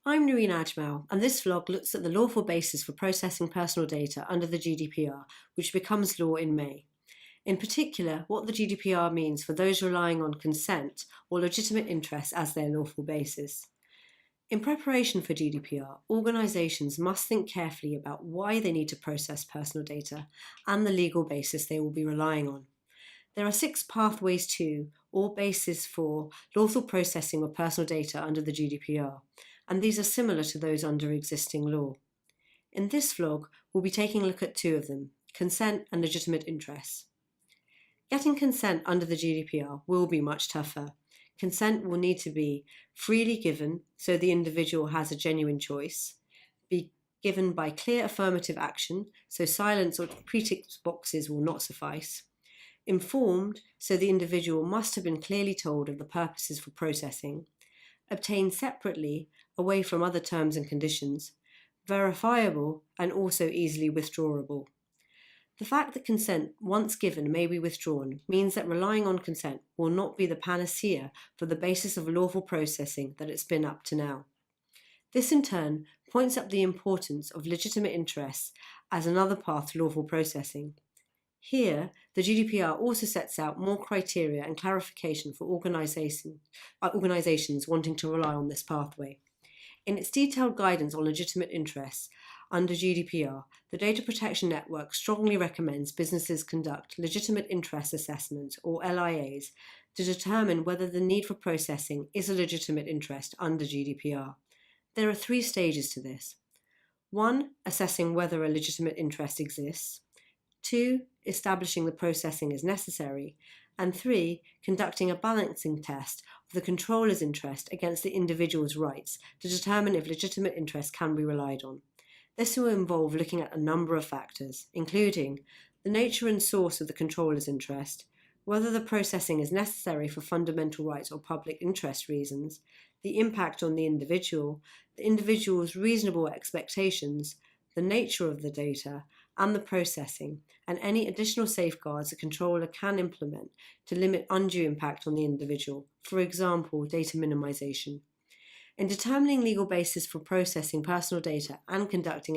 I'm Noreen Ajmal, and this vlog looks at the lawful basis for processing personal data under the GDPR, which becomes law in May. In particular, what the GDPR means for those relying on consent or legitimate interest as their lawful basis. In preparation for GDPR, organisations must think carefully about why they need to process personal data and the legal basis they will be relying on. There are 6 pathways to, or bases for, lawful processing of personal data under the GDPR, and these are similar to those under existing law. In this vlog, we'll be taking a look at 2 of them, consent and legitimate interests. Getting consent under the GDPR will be much tougher. Consent will need to be freely given, so the individual has a genuine choice, be given by clear affirmative action, so silence or pretext boxes will not suffice, informed, so the individual must have been clearly told of the purposes for processing, obtained separately, away from other terms and conditions, verifiable, and also easily withdrawable. The fact that consent, once given, may be withdrawn means that relying on consent will not be the panacea for the basis of lawful processing that it's been up to now. This in turn points up the importance of legitimate interests as another path to lawful processing. Here, the GDPR also sets out more criteria and clarification for organisations wanting to rely on this pathway. In its detailed guidance on legitimate interests under GDPR, the Data Protection Network strongly recommends businesses conduct legitimate interest assessments, or LIAs, to determine whether the need for processing is a legitimate interest under GDPR. There are 3 stages to this. 1. Assessing whether a legitimate interest exists. 2. Establishing the processing is necessary. And 3. Conducting a balancing test of the controller's interest against the individual's rights to determine if legitimate interest can be relied on. This will involve looking at a number of factors, including the nature and source of the controller's interest, whether the processing is necessary for fundamental rights or public interest reasons, the impact on the individual's reasonable expectations, the nature of the data, and the processing, and any additional safeguards a controller can implement to limit undue impact on the individual, for example, data minimization. In determining legal basis for processing personal data and conducting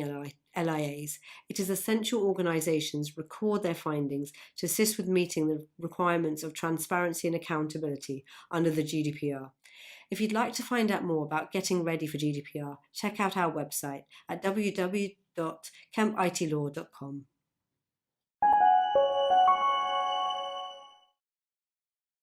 LIAs, it is essential organisations record their findings to assist with meeting the requirements of transparency and accountability under the GDPR. If you'd like to find out more about getting ready for GDPR, check out our website at www.kempitlaw.com.